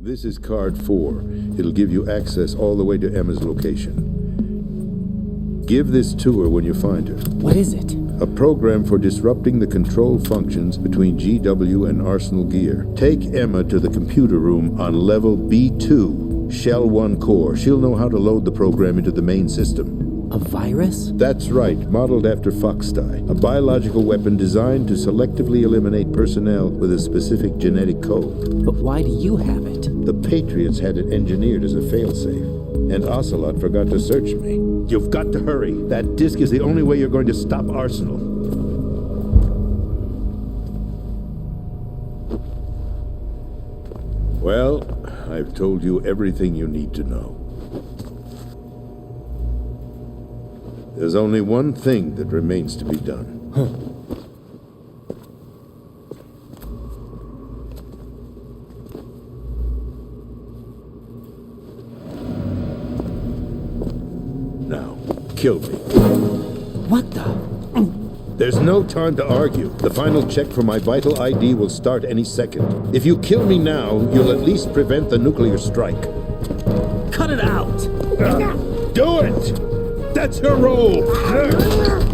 This is card 4. It'll give you access all the way to Emma's location. Give this to her when you find her. What is it? A program for disrupting the control functions between GW and Arsenal gear. Take Emma to the computer room on level B2, Shell 1 core. She'll know how to load the program into the main system. A virus? That's right, modeled after Foxdie. A biological weapon designed to selectively eliminate personnel with a specific genetic code. But why do you have it? The Patriots had it engineered as a failsafe, and Ocelot forgot to search me. You've got to hurry. That disk is the only way you're going to stop Arsenal. Well, I've told you everything you need to know. There's only one thing that remains to be done. Now, kill me. What the? There's no time to argue. The final check for my vital ID will start any second. If you kill me now, you'll at least prevent the nuclear strike. Cut it out! Do it! That's her role!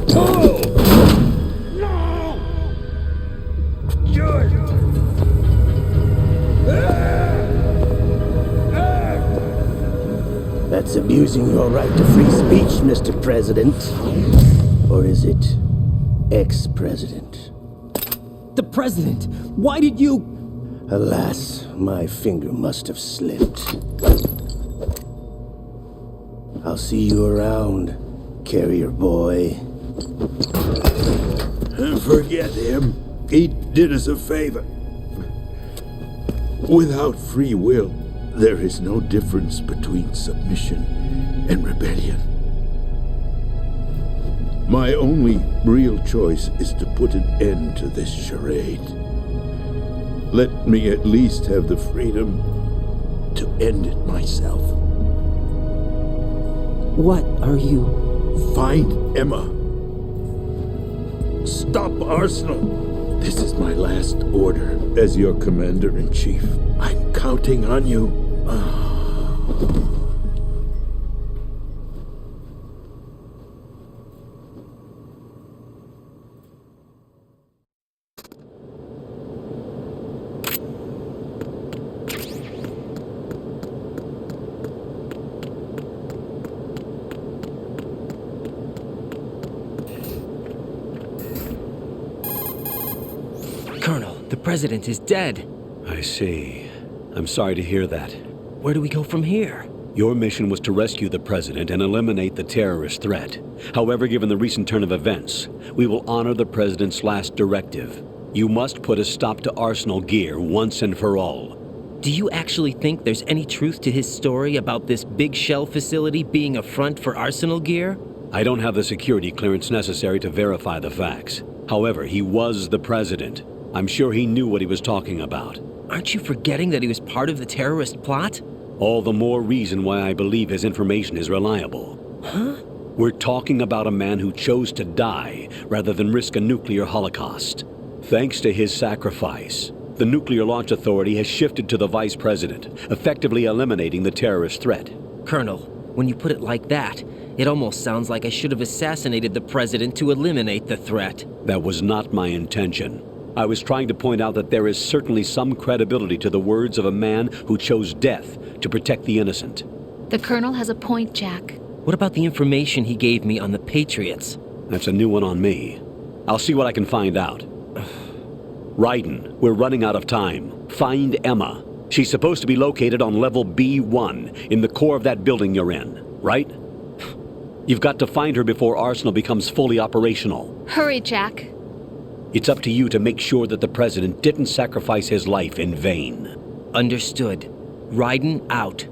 Pull! No! Do it! That's abusing your right to free speech, Mr. President. Or is it ex-president? The president! Why did you... Alas, my finger must have slipped. I'll see you around, carrier boy. Forget him. He did us a favor. Without free will, there is no difference between submission and rebellion. My only real choice is to put an end to this charade. Let me at least have the freedom to end it myself. What are you... Find Emma. Stop Arsenal. This is my last order as your commander-in-chief. I'm counting on you. Colonel, the president is dead. I see. I'm sorry to hear that. Where do we go from here? Your mission was to rescue the president and eliminate the terrorist threat. However, given the recent turn of events, we will honor the president's last directive. You must put a stop to Arsenal gear once and for all. Do you actually think there's any truth to his story about this big shell facility being a front for Arsenal gear? I don't have the security clearance necessary to verify the facts. However, he was the president. I'm sure he knew what he was talking about. Aren't you forgetting that he was part of the terrorist plot? All the more reason why I believe his information is reliable. Huh? We're talking about a man who chose to die rather than risk a nuclear holocaust. Thanks to his sacrifice, the Nuclear Launch Authority has shifted to the vice president, effectively eliminating the terrorist threat. Colonel, when you put it like that, it almost sounds like I should have assassinated the president to eliminate the threat. That was not my intention. I was trying to point out that there is certainly some credibility to the words of a man who chose death to protect the innocent. The Colonel has a point, Jack. What about the information he gave me on the Patriots? That's a new one on me. I'll see what I can find out. Raiden, we're running out of time. Find Emma. She's supposed to be located on level B1 in the core of that building you're in, right? You've got to find her before Arsenal becomes fully operational. Hurry, Jack. It's up to you to make sure that the president didn't sacrifice his life in vain. Understood. Raiden out.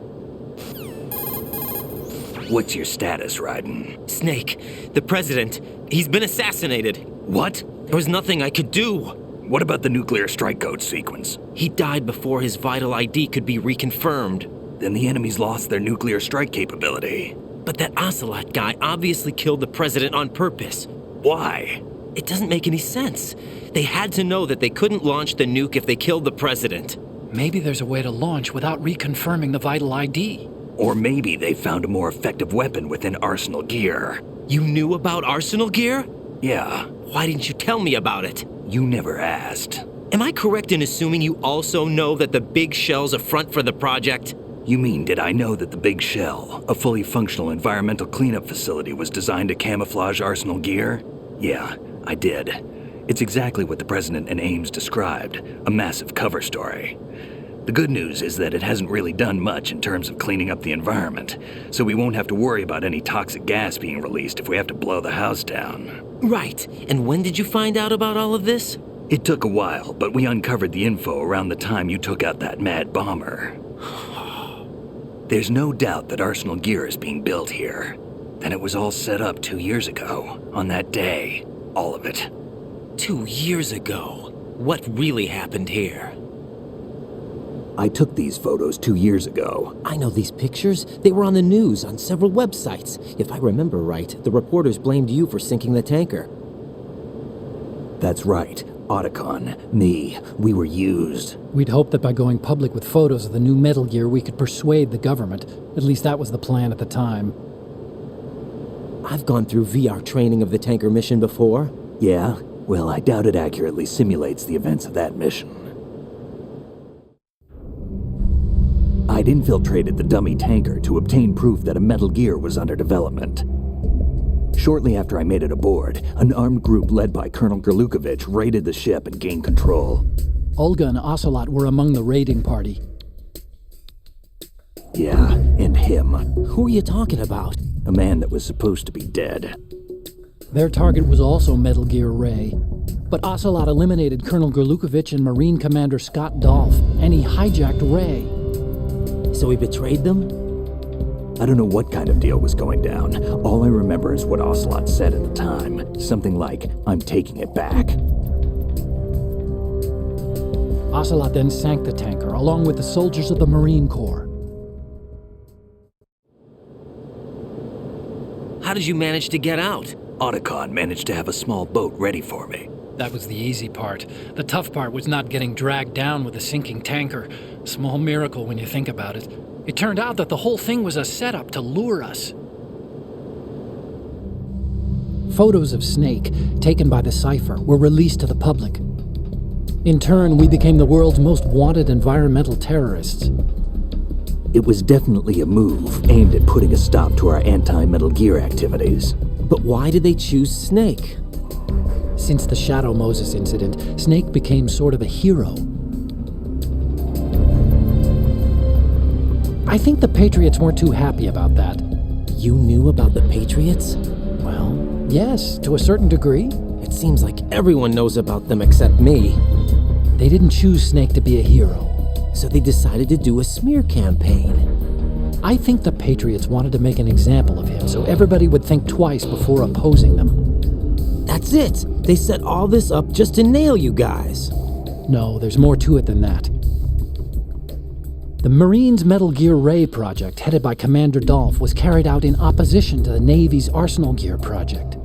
What's your status, Raiden? Snake, the president, he's been assassinated. What? There was nothing I could do. What about the nuclear strike code sequence? He died before his vital ID could be reconfirmed. Then the enemy's lost their nuclear strike capability. But that Ocelot guy obviously killed the president on purpose. Why? It doesn't make any sense. They had to know that they couldn't launch the nuke if they killed the president. Maybe there's a way to launch without reconfirming the vital ID. Or maybe they found a more effective weapon within Arsenal gear. You knew about Arsenal gear? Yeah, Why didn't you tell me about it? you never asked. Am I correct in assuming you also know that the big shell's a front for the project? You mean, did I know that the Big Shell, a fully functional environmental cleanup facility, was designed to camouflage Arsenal gear? Yeah, I did. It's exactly what the President and Ames described, a massive cover story. The good news is that it hasn't really done much in terms of cleaning up the environment, so we won't have to worry about any toxic gas being released if we have to blow the house down. Right. And when did you find out about all of this? It took a while, but we uncovered the info around the time you took out that mad bomber. There's no doubt that Arsenal gear is being built here. And it was all set up 2 years ago, on that day. All of it. 2 years ago. What really happened here? I took these photos 2 years ago. I know these pictures. They were on the news, on several websites. If I remember right, the reporters blamed you for sinking the tanker. That's right. Otacon, me, we were used. We'd hoped that by going public with photos of the new Metal Gear, we could persuade the government. At least that was the plan at the time. I've gone through VR training of the tanker mission before. Yeah? Well, I doubt it accurately simulates the events of that mission. I'd infiltrated the dummy tanker to obtain proof that a Metal Gear was under development. Shortly after I made it aboard, an armed group led by Colonel Gerlukovich raided the ship and gained control. Olga and Ocelot were among the raiding party. Yeah, and him. Who are you talking about? A man that was supposed to be dead. Their target was also Metal Gear Ray. But Ocelot eliminated Colonel Gerlukovich and Marine Commander Scott Dolph, and he hijacked Ray. So he betrayed them? I don't know what kind of deal was going down. All I remember is what Ocelot said at the time. Something like, "I'm taking it back." Ocelot then sank the tanker, along with the soldiers of the Marine Corps. How did you manage to get out? Otacon managed to have a small boat ready for me. That was the easy part. The tough part was not getting dragged down with the sinking tanker. Small miracle when you think about it. It turned out that the whole thing was a setup to lure us. Photos of Snake, taken by the Cypher, were released to the public. In turn, we became the world's most wanted environmental terrorists. It was definitely a move aimed at putting a stop to our anti-Metal Gear activities. But why did they choose Snake? Since the Shadow Moses incident, Snake became sort of a hero. I think the Patriots weren't too happy about that. You knew about the Patriots? Well, yes, to a certain degree. It seems like everyone knows about them except me. They didn't choose Snake to be a hero. So they decided to do a smear campaign. I think the Patriots wanted to make an example of him so everybody would think twice before opposing them. That's it! They set all this up just to nail you guys. No, there's more to it than that. The Marines' Metal Gear Ray project, headed by Commander Dolph, was carried out in opposition to the Navy's Arsenal Gear project.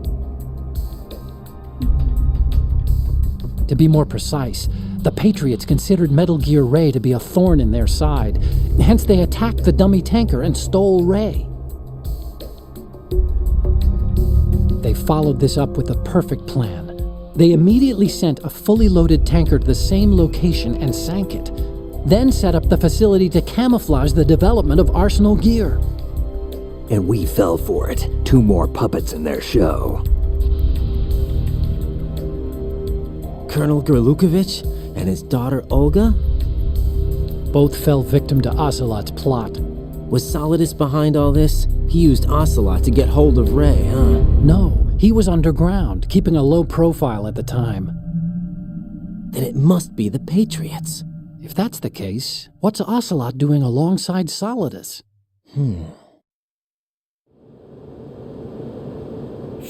To be more precise, the Patriots considered Metal Gear Ray to be a thorn in their side, hence they attacked the dummy tanker and stole Ray. They followed this up with a perfect plan. They immediately sent a fully loaded tanker to the same location and sank it, then set up the facility to camouflage the development of Arsenal Gear. And we fell for it. 2 more puppets in their show. Colonel Gerlukovich and his daughter Olga? Both fell victim to Ocelot's plot. Was Solidus behind all this? He used Ocelot to get hold of Ray, huh? No, he was underground, keeping a low profile at the time. Then it must be the Patriots. If that's the case, what's Ocelot doing alongside Solidus?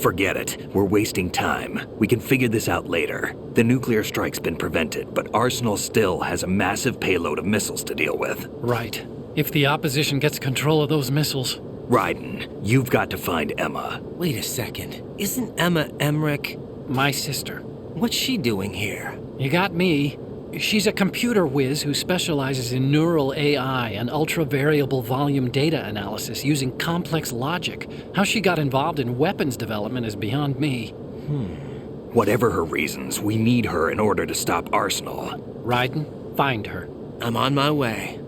Forget it. We're wasting time. We can figure this out later. The nuclear strike's been prevented, but Arsenal still has a massive payload of missiles to deal with. Right. If the opposition gets control of those missiles... Raiden, you've got to find Emma. Wait a second. Isn't Emma Emerick? My sister. What's she doing here? You got me. She's a computer whiz who specializes in neural AI and ultra-variable volume data analysis using complex logic. How she got involved in weapons development is beyond me. Whatever her reasons, we need her in order to stop Arsenal. Raiden, find her. I'm on my way.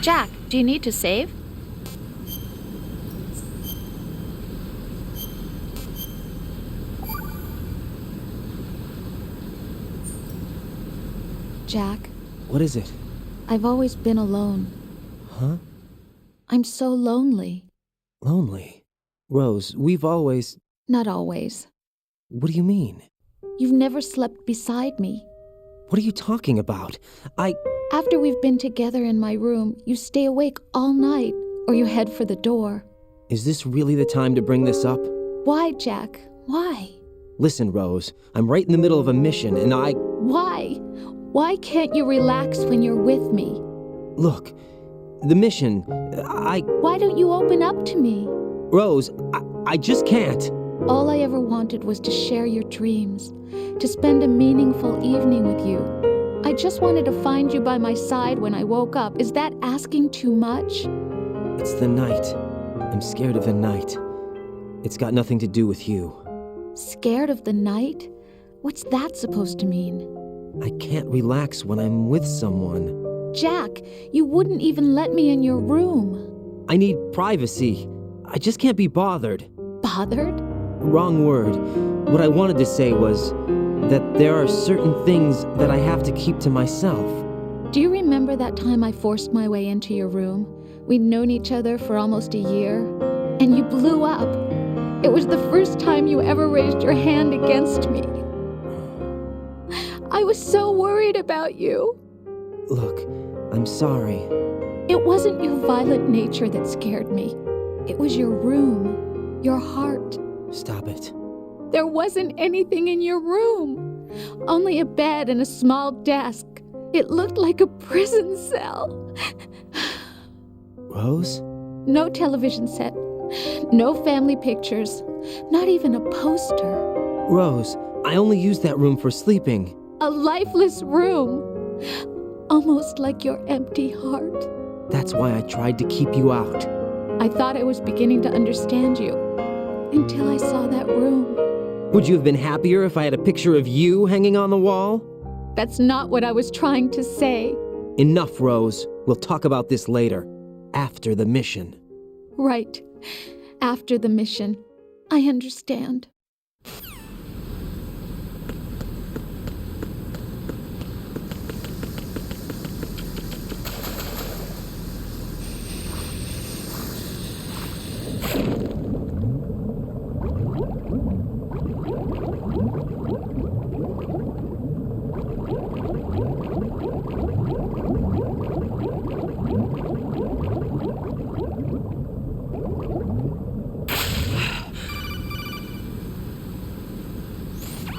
Jack, do you need to save? Jack, What is it? I've always been alone. Huh? I'm so lonely. Lonely? Rose, we've always... Not always. What do you mean? You've never slept beside me. What are you talking about? After we've been together in my room, you stay awake all night, or you head for the door. Is this really the time to bring this up? Why, Jack? Why? Listen, Rose, I'm right in the middle of a mission and Why? Why can't you relax when you're with me? Look, the mission, Why don't you open up to me? Rose, I just can't. All I ever wanted was to share your dreams, to spend a meaningful evening with you. I just wanted to find you by my side when I woke up. Is that asking too much? It's the night. I'm scared of the night. It's got nothing to do with you. Scared of the night? What's that supposed to mean? I can't relax when I'm with someone. Jack, you wouldn't even let me in your room. I need privacy. I just can't be bothered. Bothered? Wrong word. What I wanted to say was that there are certain things that I have to keep to myself. Do you remember that time I forced my way into your room? We'd known each other for almost a year, and you blew up. It was the first time you ever raised your hand against me. I was so worried about you. Look, I'm sorry. It wasn't your violent nature that scared me. It was your room, your heart. Stop it. There wasn't anything in your room. Only a bed and a small desk. It looked like a prison cell. Rose? No television set. No family pictures. Not even a poster. Rose, I only use that room for sleeping. A lifeless room. Almost like your empty heart. That's why I tried to keep you out. I thought I was beginning to understand you. Until I saw that room. Would you have been happier if I had a picture of you hanging on the wall? That's not what I was trying to say. Enough, Rose. We'll talk about this later. After the mission. Right. After the mission. I understand.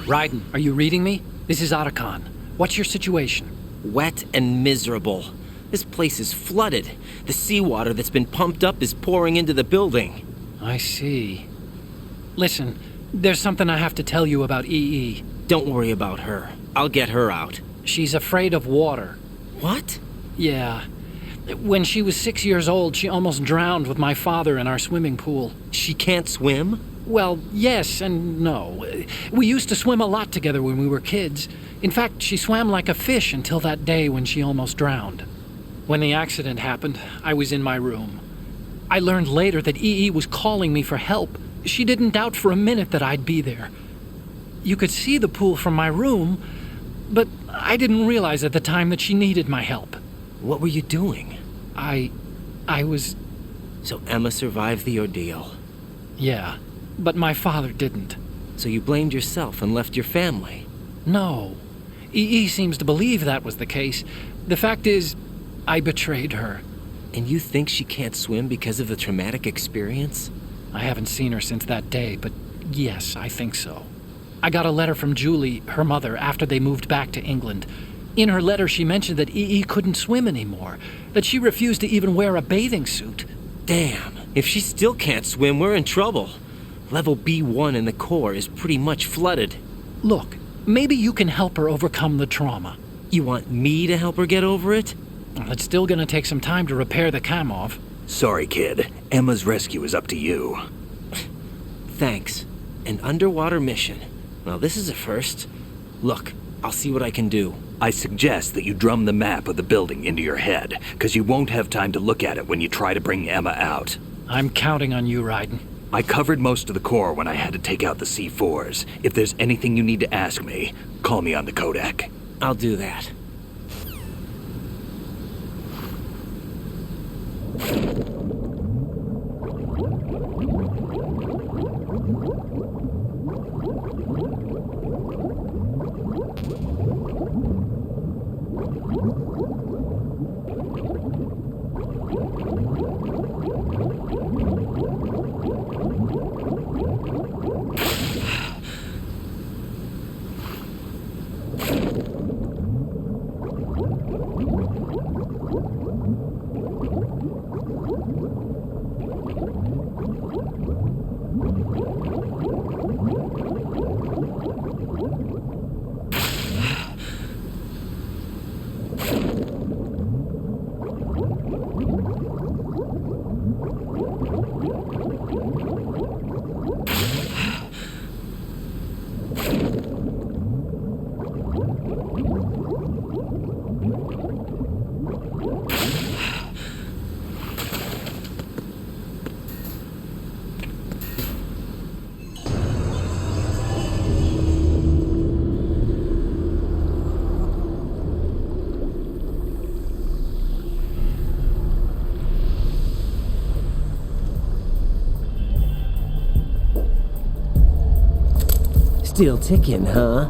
Raiden, are you reading me? This is Otacon. What's your situation? Wet and miserable. This place is flooded. The seawater that's been pumped up is pouring into the building. I see. Listen, there's something I have to tell you about EE. Don't worry about her. I'll get her out. She's afraid of water. What? Yeah. When she was 6 years old, she almost drowned with my father in our swimming pool. She can't swim? Well, yes and no. We used to swim a lot together when we were kids. In fact, she swam like a fish until that day when she almost drowned. When the accident happened, I was in my room. I learned later that EE was calling me for help. She didn't doubt for a minute that I'd be there. You could see the pool from my room, but I didn't realize at the time that she needed my help. What were you doing? I was... So Emma survived the ordeal. Yeah, but my father didn't. So you blamed yourself and left your family? No. EE seems to believe that was the case. The fact is, I betrayed her. And you think she can't swim because of the traumatic experience? I haven't seen her since that day, but yes, I think so. I got a letter from Julie, her mother, after they moved back to England. In her letter, she mentioned that EE couldn't swim anymore, that she refused to even wear a bathing suit. Damn, if she still can't swim, we're in trouble. Level B1 in the core is pretty much flooded. Look, maybe you can help her overcome the trauma. You want me to help her get over it? Well, it's still gonna take some time to repair the Kamov. Sorry, kid. Emma's rescue is up to you. Thanks. An underwater mission. Well, this is a first. Look, I'll see what I can do. I suggest that you drum the map of the building into your head, because you won't have time to look at it when you try to bring Emma out. I'm counting on you, Raiden. I covered most of the core when I had to take out the C4s. If there's anything you need to ask me, call me on the codec. I'll do that. Still ticking, huh?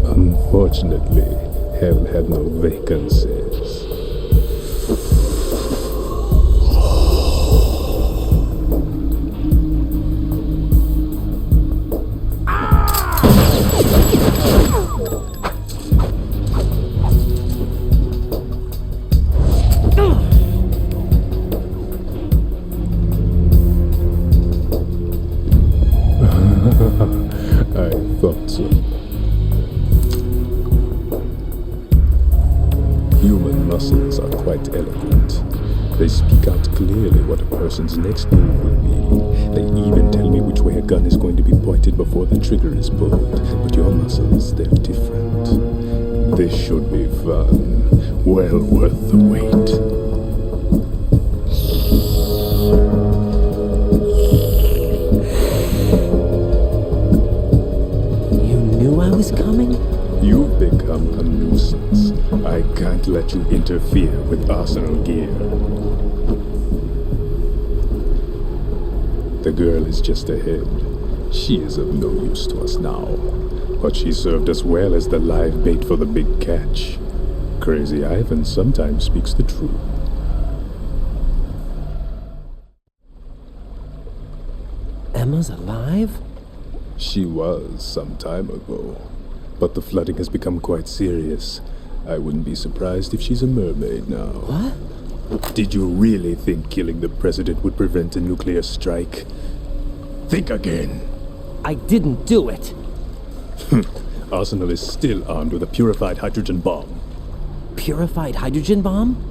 Unfortunately, hell had no vacancies. I thought so. Human muscles are quite eloquent. They speak out clearly what a person's next move will be. They even tell me which way a gun is going to be pointed before the trigger is pulled. But your muscles, they're different. This should be fun. Well worth the wait. Coming? You've become a nuisance. I can't let you interfere with Arsenal gear. The girl is just ahead. She is of no use to us now, but she served us well as the live bait for the big catch. Crazy Ivan sometimes speaks the truth. Emma's alive? She was some time ago. But the flooding has become quite serious. I wouldn't be surprised if she's a mermaid now. What? Did you really think killing the president would prevent a nuclear strike? Think again. I didn't do it. Arsenal is still armed with a purified hydrogen bomb. Purified hydrogen bomb?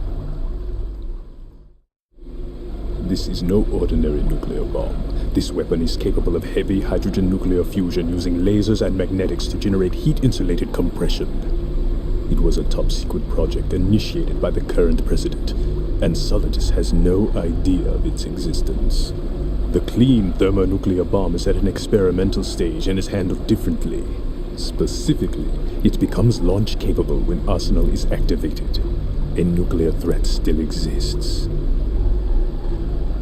This is no ordinary nuclear bomb. This weapon is capable of heavy hydrogen nuclear fusion using lasers and magnetics to generate heat-insulated compression. It was a top-secret project initiated by the current president, and Solidus has no idea of its existence. The clean thermonuclear bomb is at an experimental stage and is handled differently. Specifically, it becomes launch-capable when Arsenal is activated. A nuclear threat still exists.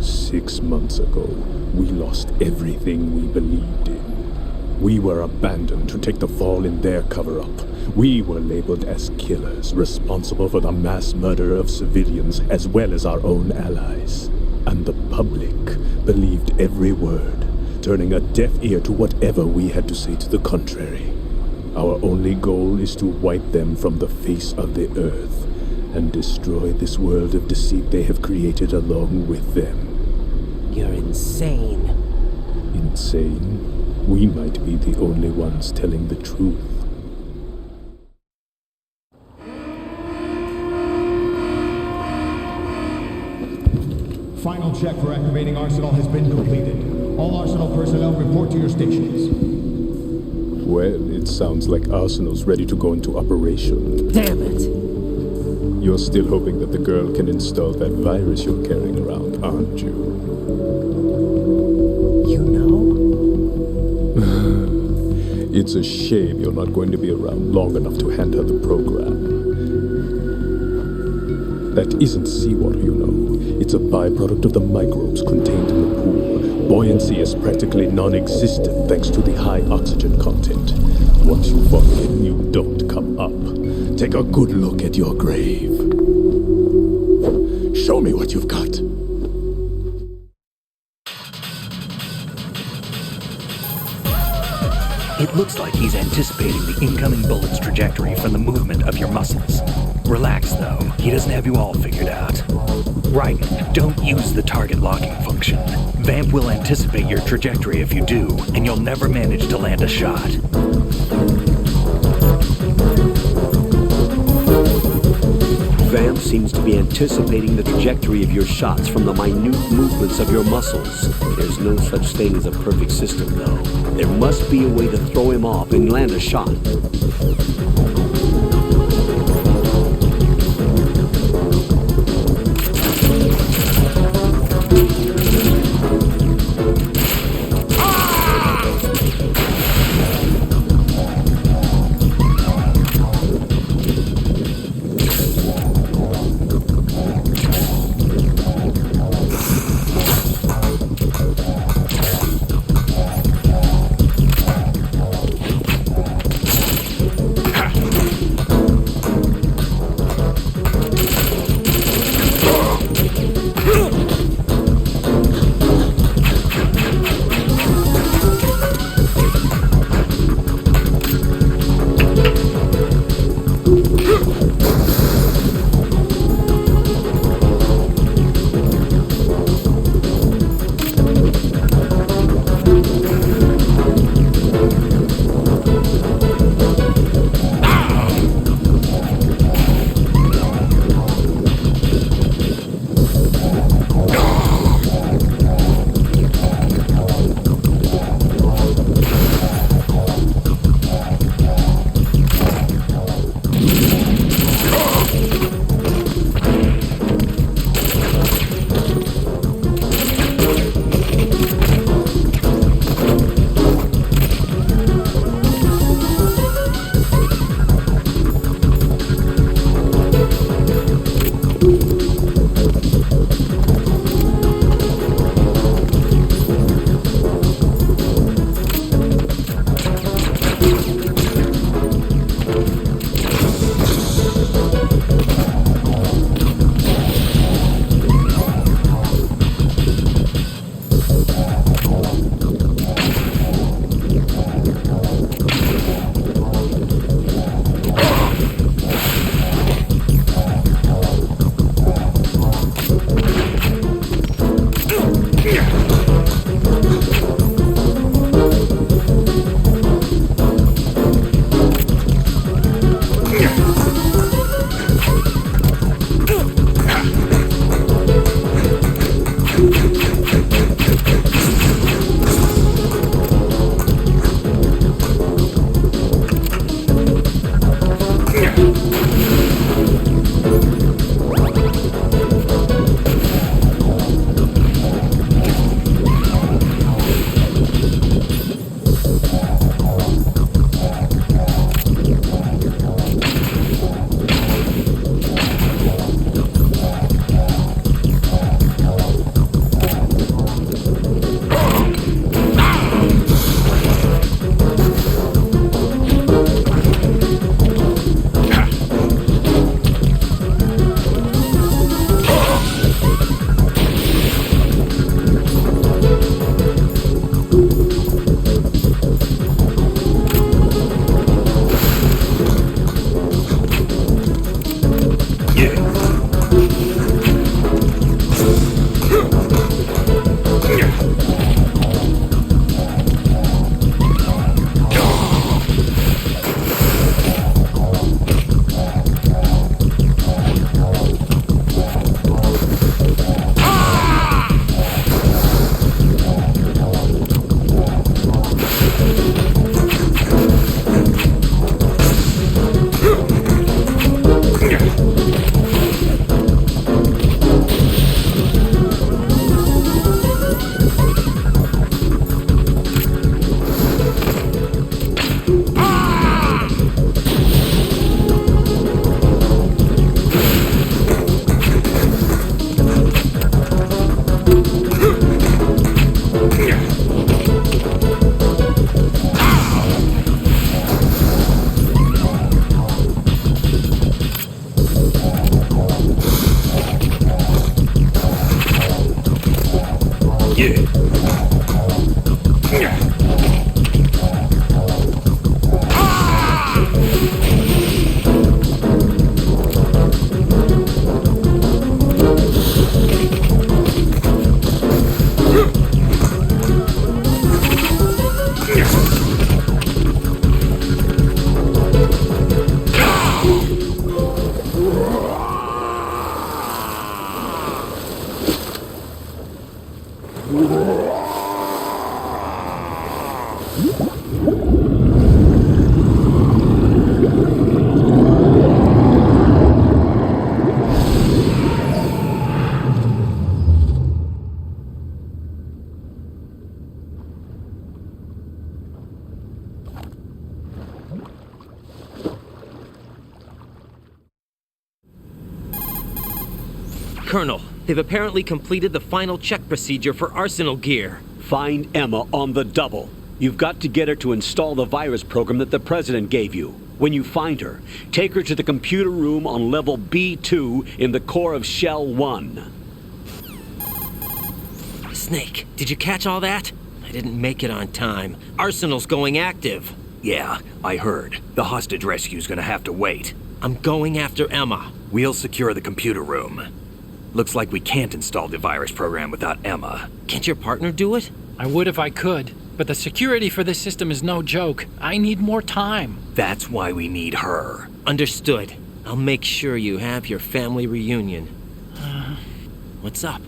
6 months ago, we lost everything we believed in. We were abandoned to take the fall in their cover-up. We were labeled as killers, responsible for the mass murder of civilians as well as our own allies. And the public believed every word, turning a deaf ear to whatever we had to say to the contrary. Our only goal is to wipe them from the face of the earth and destroy this world of deceit they have created along with them. You're insane. Insane? We might be the only ones telling the truth. Final check for activating Arsenal has been completed. All Arsenal personnel report to your stations. Well, it sounds like Arsenal's ready to go into operation. Damn it! You're still hoping that the girl can install that virus you're carrying around, aren't you? You know? It's a shame you're not going to be around long enough to hand her the program. That isn't seawater, you know. It's a byproduct of the microbes contained in the pool. Buoyancy is practically non-existent thanks to the high oxygen content. Once you fall in, you don't come up. Take a good look at your grave. Show me what you've got. It looks like he's anticipating the incoming bullet's trajectory from the movement of your muscles. Relax, though. He doesn't have you all figured out. Right, don't use the target locking function. Vamp will anticipate your trajectory if you do, and you'll never manage to land a shot. Vamp seems to be anticipating the trajectory of your shots from the minute movements of your muscles. There's no such thing as a perfect system, though. There must be a way to throw him off and land a shot. Colonel, they've apparently completed the final check procedure for arsenal gear. Find Emma on the double. You've got to get her to install the virus program that the President gave you. When you find her, take her to the computer room on level B2 in the core of Shell 1. Snake, did you catch all that? I didn't make it on time. Arsenal's going active. Yeah, I heard. The hostage rescue's gonna have to wait. I'm going after Emma. We'll secure the computer room. Looks like we can't install the virus program without Emma. Can't your partner do it? I would if I could, but the security for this system is no joke. I need more time. That's why we need her. Understood. I'll make sure you have your family reunion. What's up?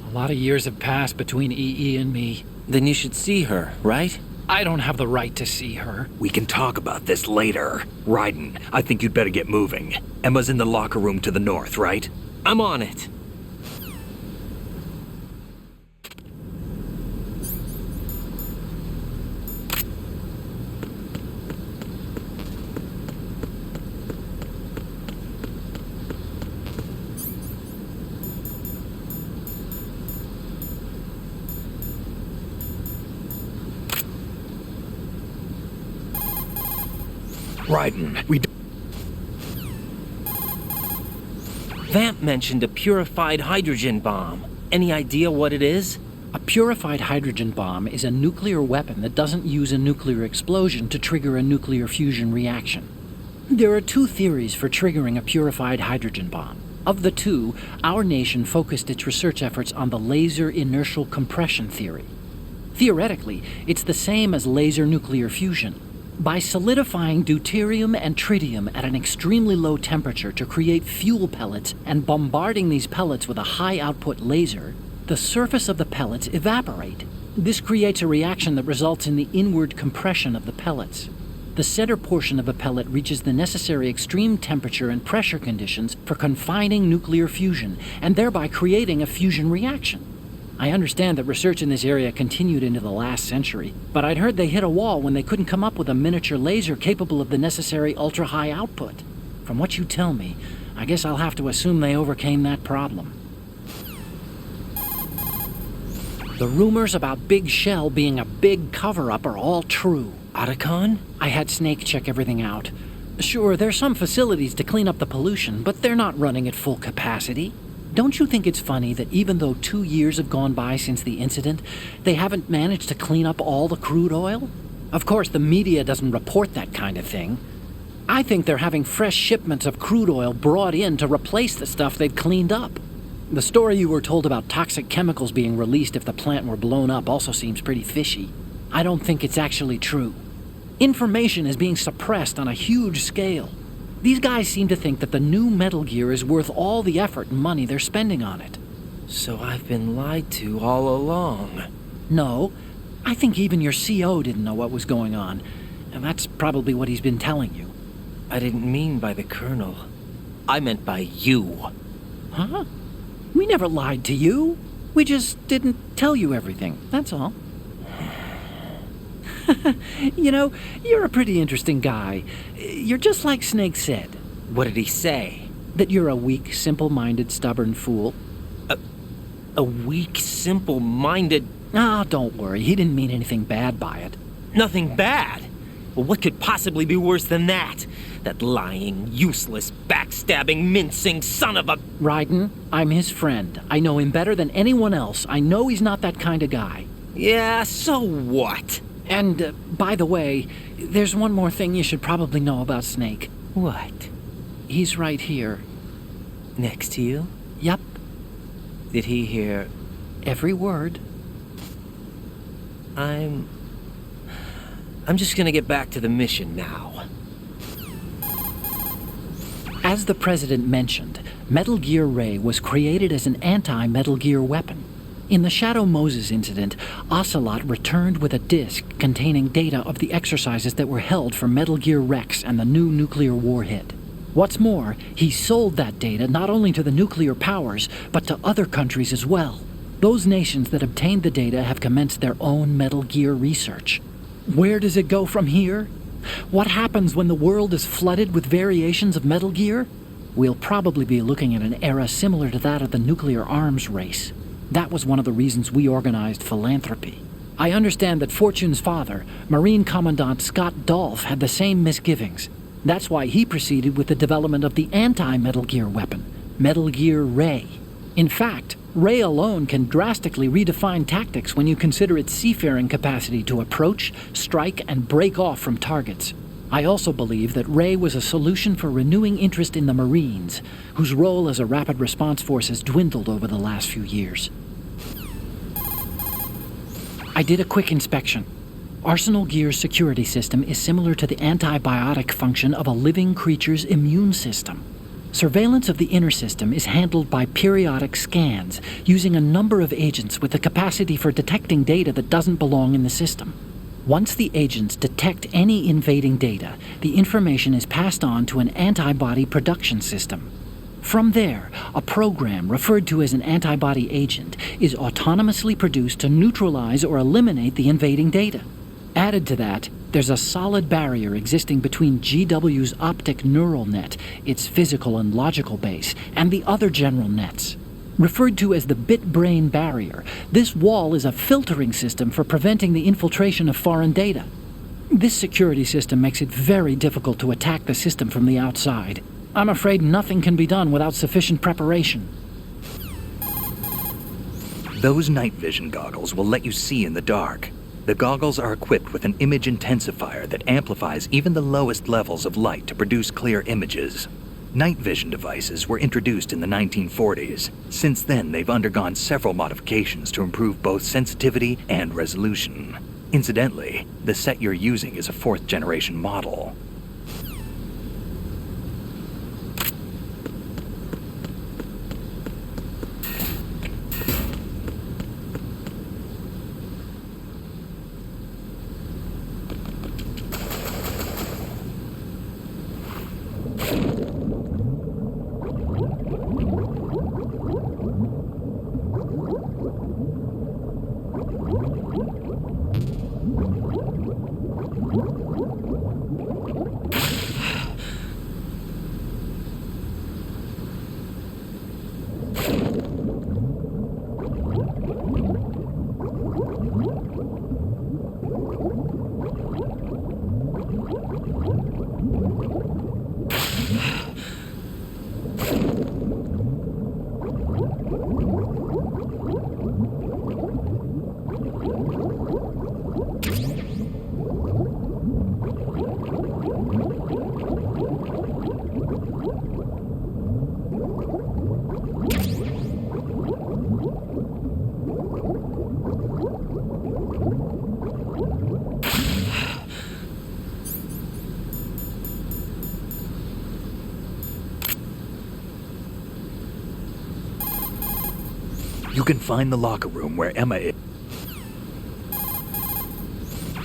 A lot of years have passed between EE and me. Then you should see her, right? I don't have the right to see her. We can talk about this later. Raiden, I think you'd better get moving. Emma's in the locker room to the north, right? I'm on it. Raiden, Vamp mentioned a purified hydrogen bomb. Any idea what it is? A purified hydrogen bomb is a nuclear weapon that doesn't use a nuclear explosion to trigger a nuclear fusion reaction. There are two theories for triggering a purified hydrogen bomb. Of the two, our nation focused its research efforts on the laser inertial compression theory. Theoretically, it's the same as laser nuclear fusion. By solidifying deuterium and tritium at an extremely low temperature to create fuel pellets and bombarding these pellets with a high-output laser, the surface of the pellets evaporate. This creates a reaction that results in the inward compression of the pellets. The center portion of a pellet reaches the necessary extreme temperature and pressure conditions for confining nuclear fusion, and thereby creating a fusion reaction. I understand that research in this area continued into the last century, but I'd heard they hit a wall when they couldn't come up with a miniature laser capable of the necessary ultra-high output. From what you tell me, I guess I'll have to assume they overcame that problem. The rumors about Big Shell being a big cover-up are all true. Otacon? I had Snake check everything out. Sure, there's some facilities to clean up the pollution, but they're not running at full capacity. Don't you think it's funny that even though 2 years have gone by since the incident, they haven't managed to clean up all the crude oil? Of course, the media doesn't report that kind of thing. I think they're having fresh shipments of crude oil brought in to replace the stuff they've cleaned up. The story you were told about toxic chemicals being released if the plant were blown up also seems pretty fishy. I don't think it's actually true. Information is being suppressed on a huge scale. These guys seem to think that the new Metal Gear is worth all the effort and money they're spending on it. So I've been lied to all along. No, I think even your CO didn't know what was going on, and that's probably what he's been telling you. I didn't mean by the Colonel. I meant by you. Huh? We never lied to you. We just didn't tell you everything, that's all. You know, you're a pretty interesting guy. You're just like Snake said. What did he say? That you're a weak, simple-minded, stubborn fool. A weak, simple-minded... Ah, don't worry. He didn't mean anything bad by it. Nothing bad? Well, what could possibly be worse than that? That lying, useless, backstabbing, mincing son of a... Raiden, I'm his friend. I know him better than anyone else. I know he's not that kind of guy. Yeah, so what? And, by the way, there's one more thing you should probably know about Snake. What? He's right here. Next to you? Yup. Did he hear every word? I'm just gonna get back to the mission now. As the President mentioned, Metal Gear Ray was created as an anti-Metal Gear weapon. In the Shadow Moses incident, Ocelot returned with a disk containing data of the exercises that were held for Metal Gear Rex and the new nuclear warhead. What's more, he sold that data not only to the nuclear powers, but to other countries as well. Those nations that obtained the data have commenced their own Metal Gear research. Where does it go from here? What happens when the world is flooded with variations of Metal Gear? We'll probably be looking at an era similar to that of the nuclear arms race. That was one of the reasons we organized philanthropy. I understand that Fortune's father, Marine Commandant Scott Dolph, had the same misgivings. That's why he proceeded with the development of the anti-Metal Gear weapon, Metal Gear Ray. In fact, Ray alone can drastically redefine tactics when you consider its seafaring capacity to approach, strike, and break off from targets. I also believe that Ray was a solution for renewing interest in the Marines, whose role as a rapid response force has dwindled over the last few years. I did a quick inspection. Arsenal Gear's security system is similar to the antibiotic function of a living creature's immune system. Surveillance of the inner system is handled by periodic scans, using a number of agents with the capacity for detecting data that doesn't belong in the system. Once the agents detect any invading data, the information is passed on to an antibody production system. From there, a program referred to as an antibody agent is autonomously produced to neutralize or eliminate the invading data. Added to that, there's a solid barrier existing between GW's optic neural net, its physical and logical base, and the other general nets. Referred to as the bit-brain barrier, this wall is a filtering system for preventing the infiltration of foreign data. This security system makes it very difficult to attack the system from the outside. I'm afraid nothing can be done without sufficient preparation. Those night vision goggles will let you see in the dark. The goggles are equipped with an image intensifier that amplifies even the lowest levels of light to produce clear images. Night vision devices were introduced in the 1940s. Since then, they've undergone several modifications to improve both sensitivity and resolution. Incidentally, the set you're using is a 4th-generation model. You can find the locker room where Emma is.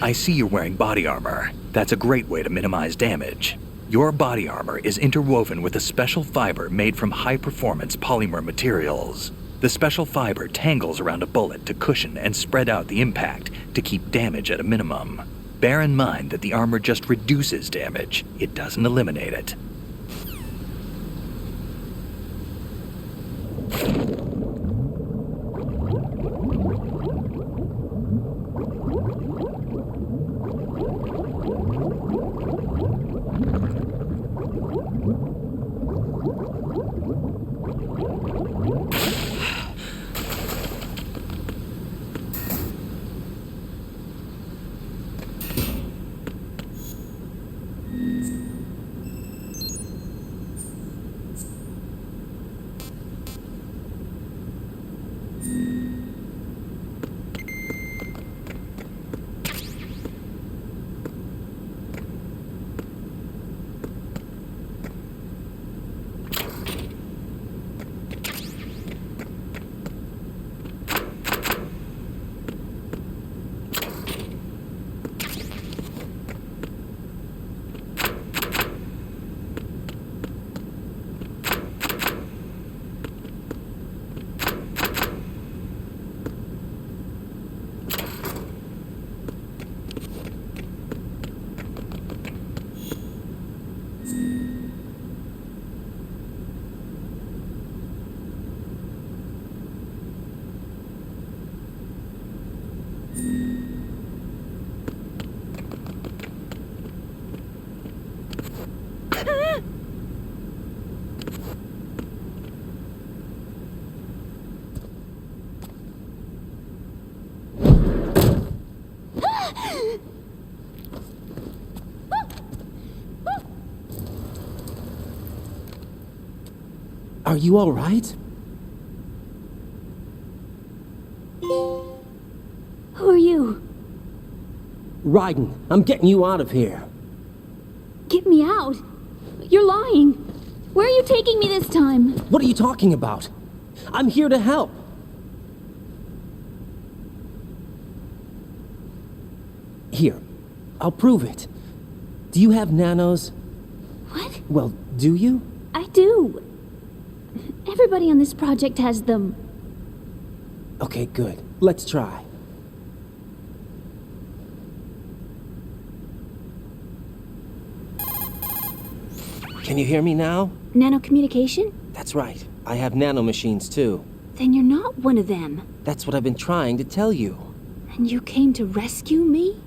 I see you're wearing body armor. That's a great way to minimize damage. Your body armor is interwoven with a special fiber made from high-performance polymer materials. The special fiber tangles around a bullet to cushion and spread out the impact to keep damage at a minimum. Bear in mind that the armor just reduces damage. It doesn't eliminate it. Are you all right? Who are you? Raiden, I'm getting you out of here. Get me out. You're lying. Where are you taking me this time? What are you talking about? I'm here to help. Here, I'll prove it. Do you have nanos? What? Well, do you? I do. Everybody on this project has them. Okay, good. Let's try. Can you hear me now? Nanocommunication? That's right. I have nanomachines too. Then you're not one of them. That's what I've been trying to tell you. And you came to rescue me?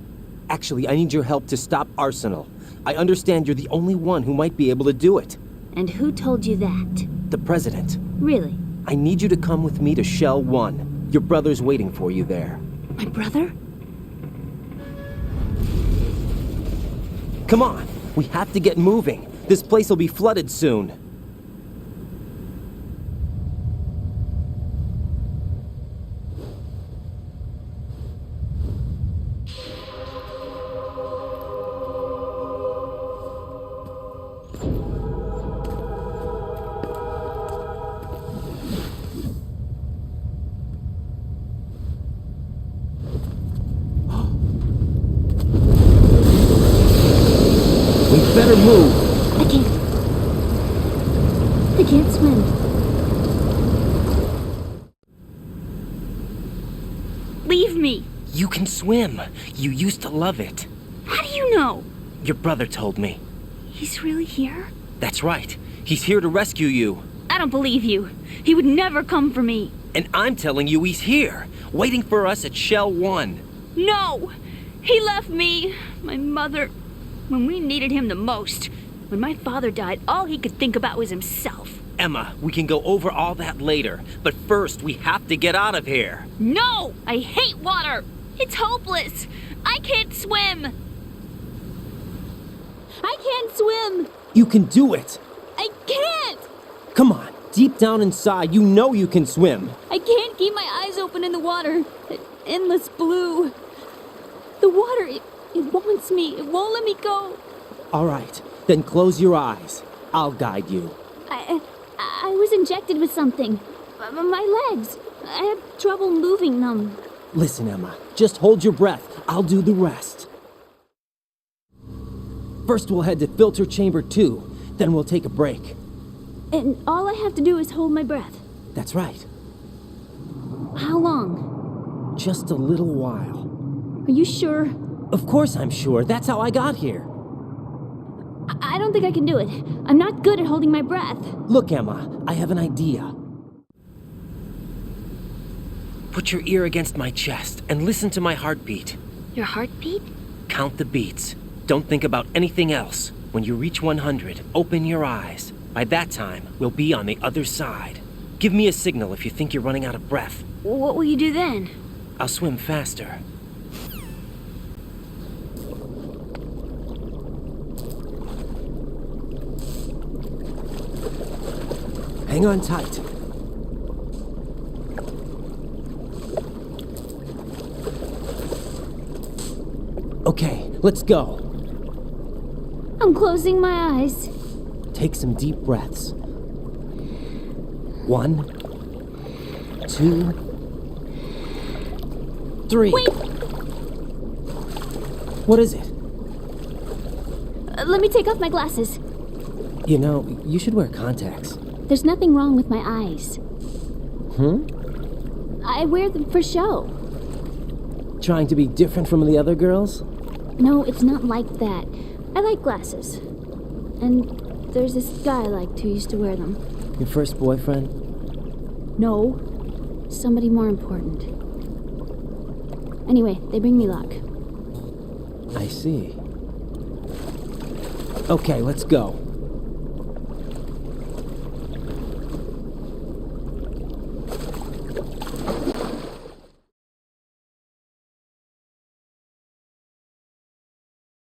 Actually, I need your help to stop Arsenal. I understand you're the only one who might be able to do it. And who told you that? The President. Really? I need you to come with me to Shell 1. Your brother's waiting for you there. My brother? Come on! We have to get moving. This place will be flooded soon. Better move. I can't swim. Leave me. You can swim. You used to love it. How do you know? Your brother told me. He's really here? That's right. He's here to rescue you. I don't believe you. He would never come for me. And I'm telling you he's here, waiting for us at Shell 1. No! He left me, my mother, when we needed him the most. When my father died, all he could think about was himself. Emma, we can go over all that later, but first we have to get out of here. No! I hate water! It's hopeless! I can't swim! I can't swim! You can do it! I can't! Come on, deep down inside, you know you can swim. I can't keep my eyes open in the water. Endless blue. The water, it wants me. It won't let me go. All right, then close your eyes. I'll guide you. I was injected with something. My legs. I have trouble moving them. Listen, Emma, just hold your breath. I'll do the rest. First, we'll head to filter chamber 2. Then we'll take a break. And all I have to do is hold my breath. That's right. How long? Just a little while. Are you sure? Of course I'm sure. That's how I got here. I don't think I can do it. I'm not good at holding my breath. Look, Emma, I have an idea. Put your ear against my chest and listen to my heartbeat. Your heartbeat? Count the beats. Don't think about anything else. When you reach 100, open your eyes. By that time, we'll be on the other side. Give me a signal if you think you're running out of breath. What will you do then? I'll swim faster. Hang on tight. Okay, let's go. I'm closing my eyes. Take some deep breaths. 1, 2, 3. Wait! What is it? Let me take off my glasses. You know, you should wear contacts. There's nothing wrong with my eyes. I wear them for show. Trying to be different from the other girls? No, it's not like that. I like glasses. And there's this guy I liked who used to wear them. Your first boyfriend? No, somebody more important. Anyway, they bring me luck. I see. Okay, let's go.